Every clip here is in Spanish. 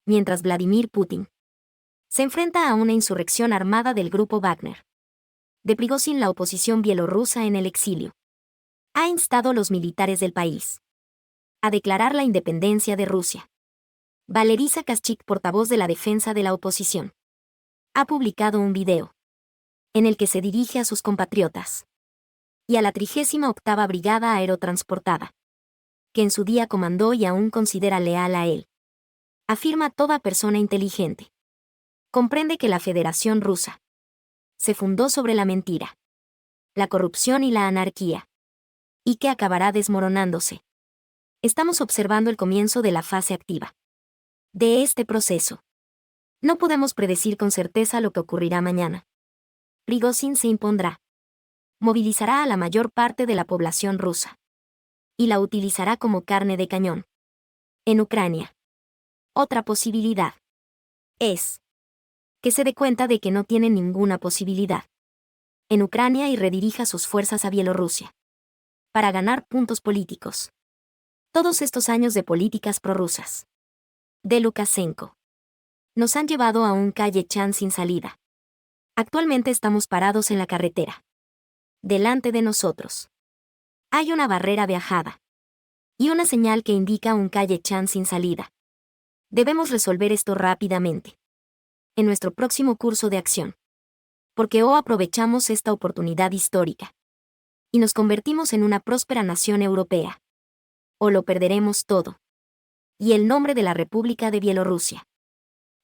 mientras Vladimir Putin se enfrenta a una insurrección armada del grupo Wagner. De Prigozhin, la oposición bielorrusa en el exilio ha instado a los militares del país a declarar la independencia de Rusia. Valery Saakashvili, portavoz de la defensa de la oposición, ha publicado un video en el que se dirige a sus compatriotas y a la 38ª Brigada Aerotransportada, que en su día comandó y aún considera leal a él. Afirma: toda persona inteligente comprende que la Federación Rusa se fundó sobre la mentira, la corrupción y la anarquía, y que acabará desmoronándose. Estamos observando el comienzo de la fase activa de este proceso. No podemos predecir con certeza lo que ocurrirá mañana. Prigozhin se impondrá, movilizará a la mayor parte de la población rusa y la utilizará como carne de cañón. En Ucrania, otra posibilidad es que se dé cuenta de que no tiene ninguna posibilidad en Ucrania y redirija sus fuerzas a Bielorrusia para ganar puntos políticos. Todos estos años de políticas prorrusas de Lukashenko nos han llevado a un calle Chan sin salida. Actualmente estamos parados en la carretera. Delante de nosotros hay una barrera viajada y una señal que indica un calle Chan sin salida. Debemos resolver esto rápidamente en nuestro próximo curso de acción, porque o aprovechamos esta oportunidad histórica y nos convertimos en una próspera nación europea, o lo perderemos todo, y el nombre de la República de Bielorrusia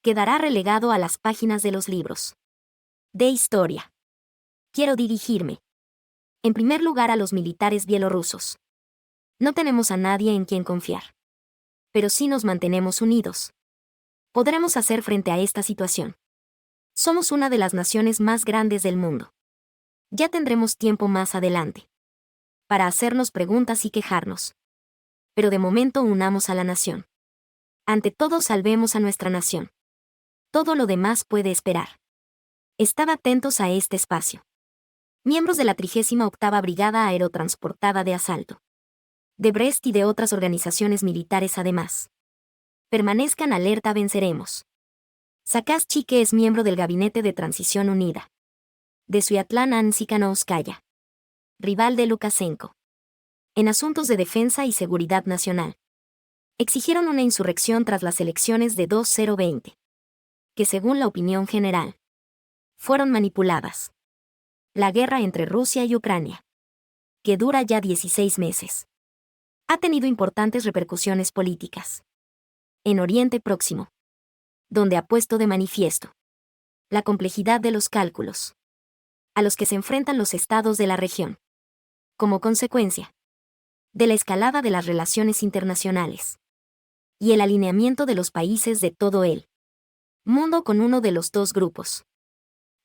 quedará relegado a las páginas de los libros de historia. Quiero dirigirme, en primer lugar, a los militares bielorrusos. No tenemos a nadie en quien confiar, pero si nos mantenemos unidos, podremos hacer frente a esta situación. Somos una de las naciones más grandes del mundo. Ya tendremos tiempo más adelante para hacernos preguntas y quejarnos. Pero de momento unamos a la nación. Ante todo, salvemos a nuestra nación. Todo lo demás puede esperar. Estad atentos a este espacio. Miembros de la 38ª Brigada Aerotransportada de Asalto de Brest y de otras organizaciones militares además. Permanezcan alerta, venceremos. Saakashvili, que es miembro del Gabinete de Transición Unida de Sviatlana Tsikhanouskaya, rival de Lukashenko en asuntos de defensa y seguridad nacional, exigieron una insurrección tras las elecciones de 2020, que según la opinión general, fueron manipuladas. La guerra entre Rusia y Ucrania, que dura ya 16 meses, ha tenido importantes repercusiones políticas en Oriente Próximo, donde ha puesto de manifiesto la complejidad de los cálculos a los que se enfrentan los estados de la región, como consecuencia de la escalada de las relaciones internacionales y el alineamiento de los países de todo el mundo con uno de los dos grupos,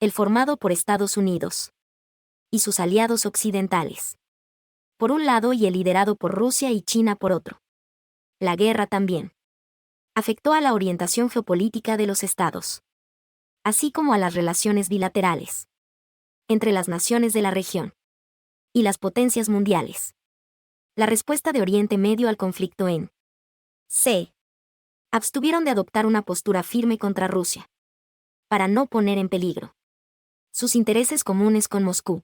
el formado por Estados Unidos y sus aliados occidentales, por un lado, y el liderado por Rusia y China por otro. La guerra también afectó a la orientación geopolítica de los estados, así como a las relaciones bilaterales entre las naciones de la región y las potencias mundiales. La respuesta de Oriente Medio al conflicto en se abstuvieron de adoptar una postura firme contra Rusia, para no poner en peligro sus intereses comunes con Moscú.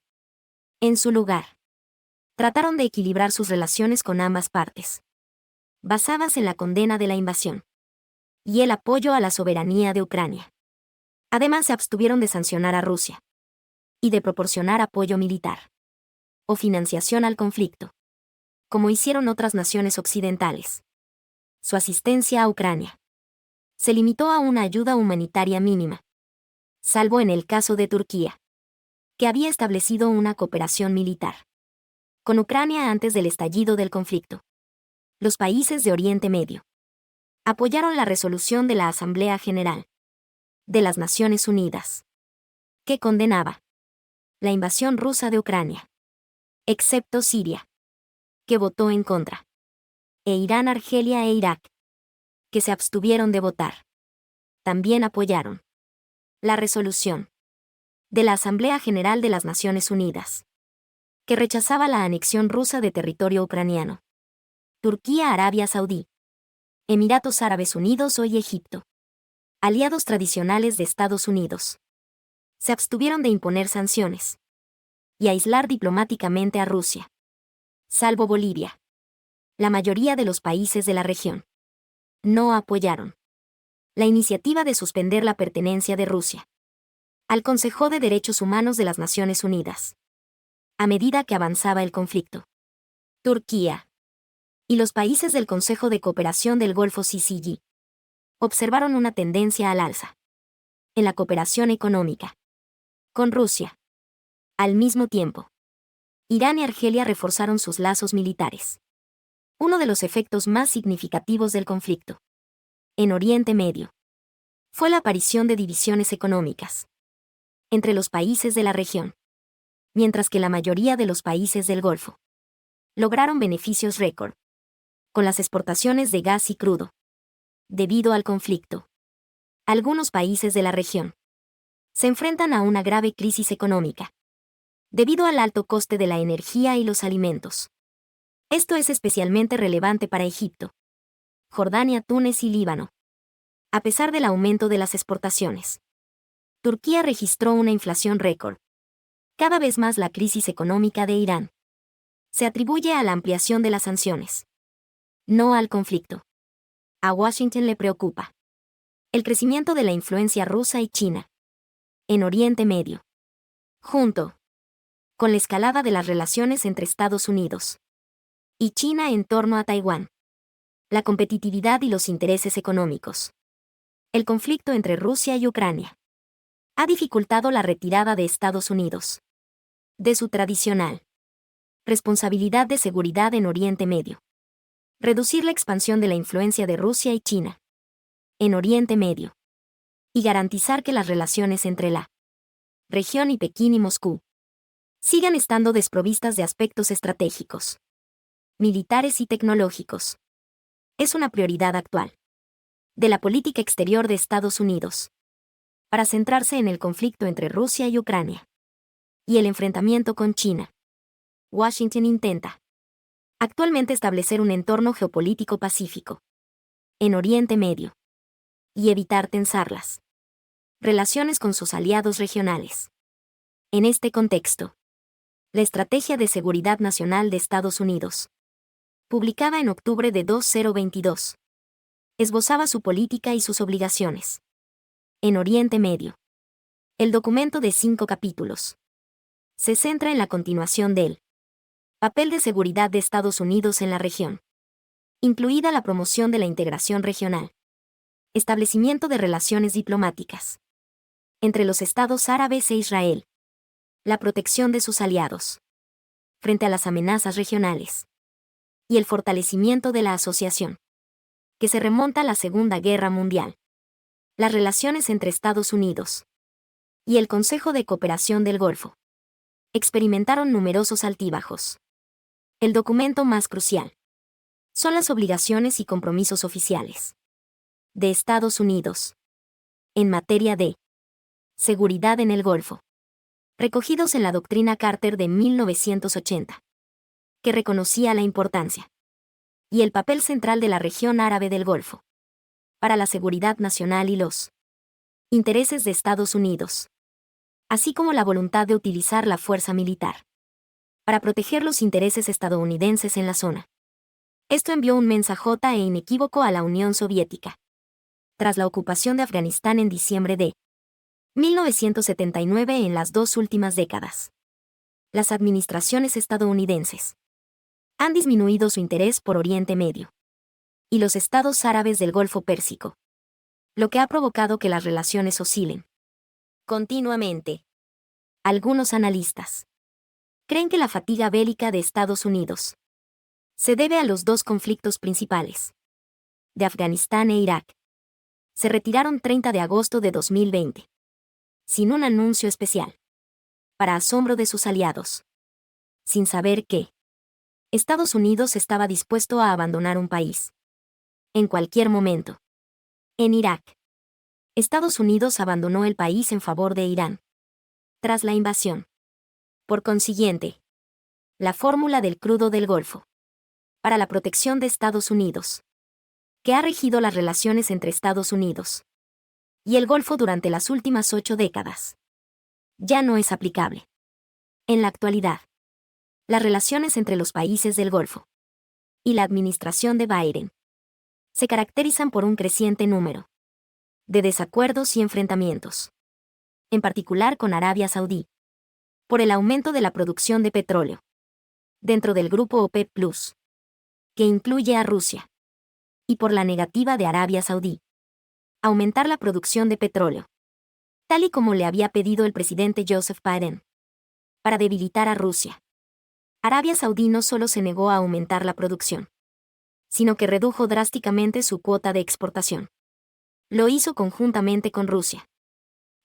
En su lugar, trataron de equilibrar sus relaciones con ambas partes, basadas en la condena de la invasión y el apoyo a la soberanía de Ucrania. Además, se abstuvieron de sancionar a Rusia y de proporcionar apoyo militar o financiación al conflicto, como hicieron otras naciones occidentales. Su asistencia a Ucrania se limitó a una ayuda humanitaria mínima, salvo en el caso de Turquía, que había establecido una cooperación militar con Ucrania antes del estallido del conflicto. Los países de Oriente Medio apoyaron la resolución de la Asamblea General de las Naciones Unidas, que condenaba la invasión rusa de Ucrania, excepto Siria, que votó en contra, e Irán, Argelia e Irak, que se abstuvieron de votar. También apoyaron la resolución de la Asamblea General de las Naciones Unidas, que rechazaba la anexión rusa de territorio ucraniano. Turquía, Arabia Saudí, Emiratos Árabes Unidos y Egipto Aliados tradicionales de Estados Unidos se abstuvieron de imponer sanciones y aislar diplomáticamente a Rusia, salvo Bolivia. La mayoría de los países de la región no apoyaron la iniciativa de suspender la pertenencia de Rusia al Consejo de Derechos Humanos de las Naciones Unidas. A medida que avanzaba el conflicto, Turquía y los países del Consejo de Cooperación del Golfo CCG observaron una tendencia al alza en la cooperación económica con Rusia. Al mismo tiempo, Irán y Argelia reforzaron sus lazos militares. Uno de los efectos más significativos del conflicto en Oriente Medio fue la aparición de divisiones económicas entre los países de la región, mientras que la mayoría de los países del Golfo lograron beneficios récord con las exportaciones de gas y crudo. Debido al conflicto, algunos países de la región se enfrentan a una grave crisis económica debido al alto coste de la energía y los alimentos. Esto es especialmente relevante para Egipto, Jordania, Túnez y Líbano. A pesar del aumento de las exportaciones, Turquía registró una inflación récord. Cada vez más la crisis económica de Irán se atribuye a la ampliación de las sanciones, no al conflicto. A Washington le preocupa el crecimiento de la influencia rusa y China en Oriente Medio, junto con la escalada de las relaciones entre Estados Unidos y China en torno a Taiwán, la competitividad y los intereses económicos. El conflicto entre Rusia y Ucrania ha dificultado la retirada de Estados Unidos de su tradicional responsabilidad de seguridad en Oriente Medio. Reducir la expansión de la influencia de Rusia y China en Oriente Medio y garantizar que las relaciones entre la región y Pekín y Moscú sigan estando desprovistas de aspectos estratégicos, militares y tecnológicos. Es una prioridad actual de la política exterior de Estados Unidos para centrarse en el conflicto entre Rusia y Ucrania y el enfrentamiento con China. Washington intenta actualmente establecer un entorno geopolítico pacífico en Oriente Medio y evitar tensar las relaciones con sus aliados regionales. En este contexto, la Estrategia de Seguridad Nacional de Estados Unidos, publicada en octubre de 2022, esbozaba su política y sus obligaciones en Oriente Medio. El documento de 5 capítulos se centra en la continuación del papel de seguridad de Estados Unidos en la región, incluida la promoción de la integración regional, establecimiento de relaciones diplomáticas entre los estados árabes e Israel, la protección de sus aliados frente a las amenazas regionales y el fortalecimiento de la asociación, que se remonta a la Segunda Guerra Mundial. Las relaciones entre Estados Unidos y el Consejo de Cooperación del Golfo experimentaron numerosos altibajos. El documento más crucial son las obligaciones y compromisos oficiales de Estados Unidos en materia de seguridad en el Golfo, recogidos en la doctrina Carter de 1980, que reconocía la importancia y el papel central de la región árabe del Golfo para la seguridad nacional y los intereses de Estados Unidos, así como la voluntad de utilizar la fuerza militar para proteger los intereses estadounidenses en la zona. Esto envió un mensajote inequívoco a la Unión Soviética. Tras la ocupación de Afganistán en diciembre de 1979 en las 2 últimas décadas, las administraciones estadounidenses han disminuido su interés por Oriente Medio y los estados árabes del Golfo Pérsico, lo que ha provocado que las relaciones oscilen continuamente. Algunos analistas creen que la fatiga bélica de Estados Unidos se debe a los 2 conflictos principales de Afganistán e Irak. Se retiraron 30 de agosto de 2020, sin un anuncio especial, para asombro de sus aliados, sin saber que Estados Unidos estaba dispuesto a abandonar un país en cualquier momento. En Irak, Estados Unidos abandonó el país en favor de Irán tras la invasión. Por consiguiente, la fórmula del crudo del Golfo para la protección de Estados Unidos, que ha regido las relaciones entre Estados Unidos y el Golfo durante las últimas 8 décadas. Ya no es aplicable. En la actualidad, las relaciones entre los países del Golfo y la administración de Biden se caracterizan por un creciente número de desacuerdos y enfrentamientos, en particular con Arabia Saudí, por el aumento de la producción de petróleo dentro del grupo OPEP+, que incluye a Rusia, y por la negativa de Arabia Saudí a aumentar la producción de petróleo, tal y como le había pedido el presidente Joseph Biden, para debilitar a Rusia. Arabia Saudí no solo se negó a aumentar la producción, sino que redujo drásticamente su cuota de exportación. Lo hizo conjuntamente con Rusia.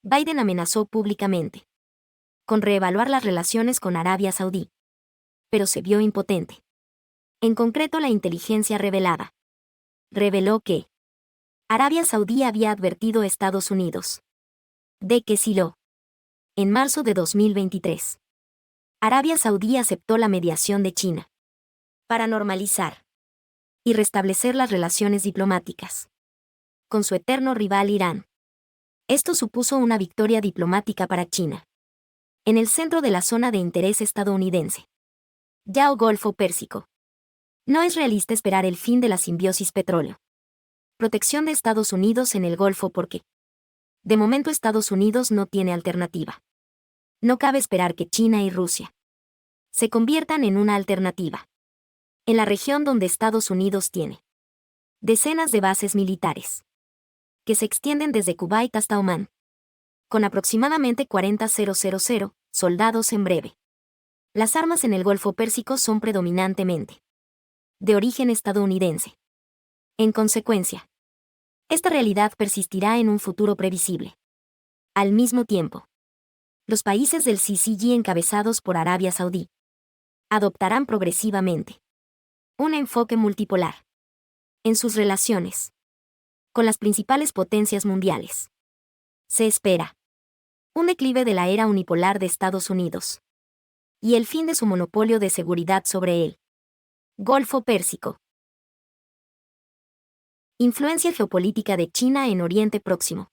Biden amenazó públicamente con reevaluar las relaciones con Arabia Saudí, pero se vio impotente. En concreto, la inteligencia reveló que Arabia Saudí había advertido a Estados Unidos de que si en marzo de 2023, Arabia Saudí aceptó la mediación de China para normalizar y restablecer las relaciones diplomáticas con su eterno rival Irán. Esto supuso una victoria diplomática para China en el centro de la zona de interés estadounidense, ya o Golfo Pérsico. No es realista esperar el fin de la simbiosis petróleo. Protección de Estados Unidos en el Golfo porque, de momento, Estados Unidos no tiene alternativa. No cabe esperar que China y Rusia se conviertan en una alternativa en la región donde Estados Unidos tiene decenas de bases militares que se extienden desde Kuwait hasta Omán, con aproximadamente 40.000 soldados en breve. Las armas en el Golfo Pérsico son predominantemente de origen estadounidense. En consecuencia, esta realidad persistirá en un futuro previsible. Al mismo tiempo, los países del CCG encabezados por Arabia Saudí adoptarán progresivamente un enfoque multipolar en sus relaciones con las principales potencias mundiales. Se espera un declive de la era unipolar de Estados Unidos y el fin de su monopolio de seguridad sobre el Golfo Pérsico. Influencia geopolítica de China en Oriente Próximo.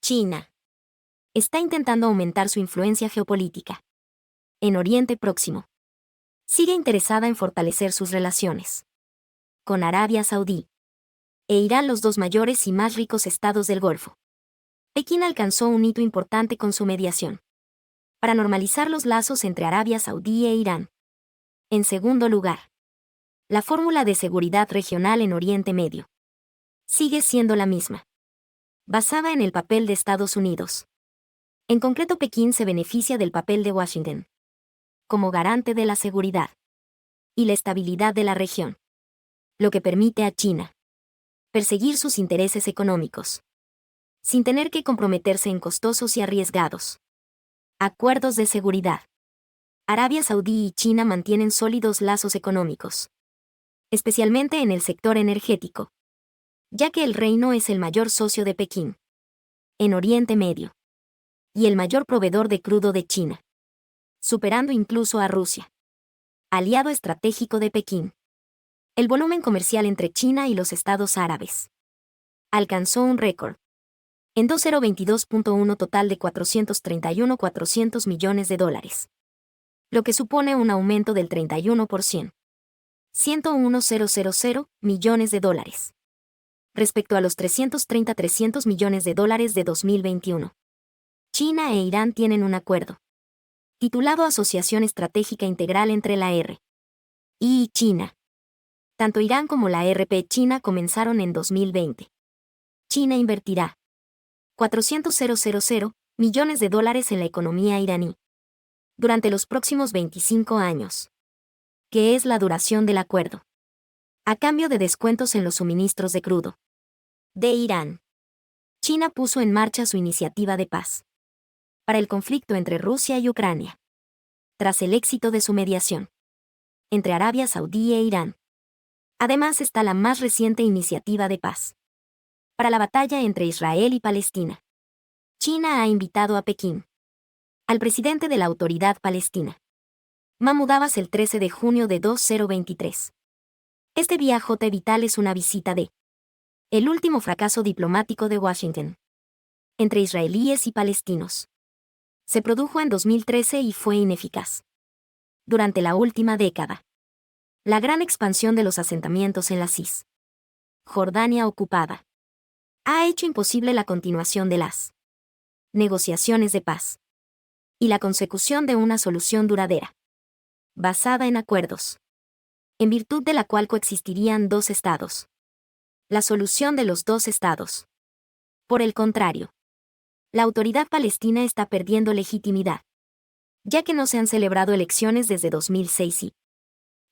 China está intentando aumentar su influencia geopolítica en Oriente Próximo. Sigue interesada en fortalecer sus relaciones con Arabia Saudí e Irán, los dos mayores y más ricos estados del Golfo. Pekín alcanzó un hito importante con su mediación para normalizar los lazos entre Arabia Saudí e Irán. En segundo lugar, la fórmula de seguridad regional en Oriente Medio sigue siendo la misma, basada en el papel de Estados Unidos. En concreto, Pekín se beneficia del papel de Washington como garante de la seguridad y la estabilidad de la región, lo que permite a China perseguir sus intereses económicos sin tener que comprometerse en costosos y arriesgados acuerdos de seguridad. Arabia Saudí y China mantienen sólidos lazos económicos, especialmente en el sector energético, ya que el reino es el mayor socio de Pekín en Oriente Medio y el mayor proveedor de crudo de China, superando incluso a Rusia, aliado estratégico de Pekín. El volumen comercial entre China y los estados árabes alcanzó un récord en 2022.1 total de 431.400 millones de dólares, lo que supone un aumento del 31%, 101.000 millones de dólares, respecto a los 330.300 millones de dólares de 2021. China e Irán tienen un acuerdo titulado Asociación Estratégica Integral entre la R y China. Tanto Irán como la RP China comenzaron en 2020. China invertirá 400.000 millones de dólares en la economía iraní durante los próximos 25 años, que es la duración del acuerdo, a cambio de descuentos en los suministros de crudo de Irán. China puso en marcha su iniciativa de paz para el conflicto entre Rusia y Ucrania, tras el éxito de su mediación entre Arabia Saudí e Irán. Además está la más reciente iniciativa de paz para la batalla entre Israel y Palestina. China ha invitado a Pekín al presidente de la Autoridad Palestina, Mahmoud Abbas, el 13 de junio de 2023. Este viaje vital es una visita de el último fracaso diplomático de Washington entre israelíes y palestinos. Se produjo en 2013 y fue ineficaz. Durante la última década, la gran expansión de los asentamientos en la Cisjordania ocupada ha hecho imposible la continuación de las negociaciones de paz y la consecución de una solución duradera, basada en acuerdos, en virtud de la cual coexistirían dos estados. La solución de los dos estados. Por el contrario, la autoridad palestina está perdiendo legitimidad, ya que no se han celebrado elecciones desde 2006 y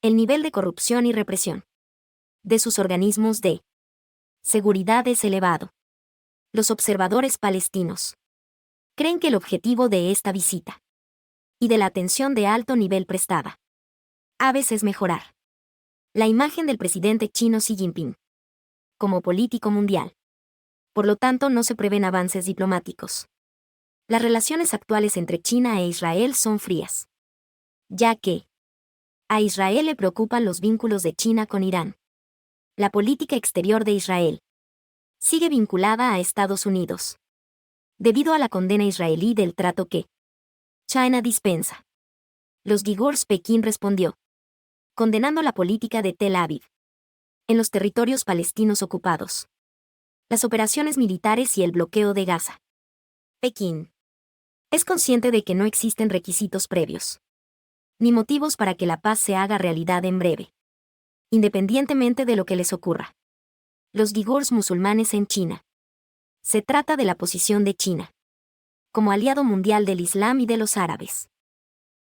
el nivel de corrupción y represión de sus organismos de seguridad es elevado. Los observadores palestinos creen que el objetivo de esta visita y de la atención de alto nivel prestada a veces es mejorar la imagen del presidente chino Xi Jinping como político mundial. Por lo tanto, no se prevén avances diplomáticos. Las relaciones actuales entre China e Israel son frías, ya que a Israel le preocupan los vínculos de China con Irán. La política exterior de Israel sigue vinculada a Estados Unidos, debido a la condena israelí del trato que China dispensa. Los Uigurs. Pekín respondió, condenando la política de Tel Aviv en los territorios palestinos ocupados, las operaciones militares y el bloqueo de Gaza. Pekín es consciente de que no existen requisitos previos ni motivos para que la paz se haga realidad en breve, independientemente de lo que les ocurra. Los Uigurs musulmanes en China. Se trata de la posición de China como aliado mundial del Islam y de los árabes.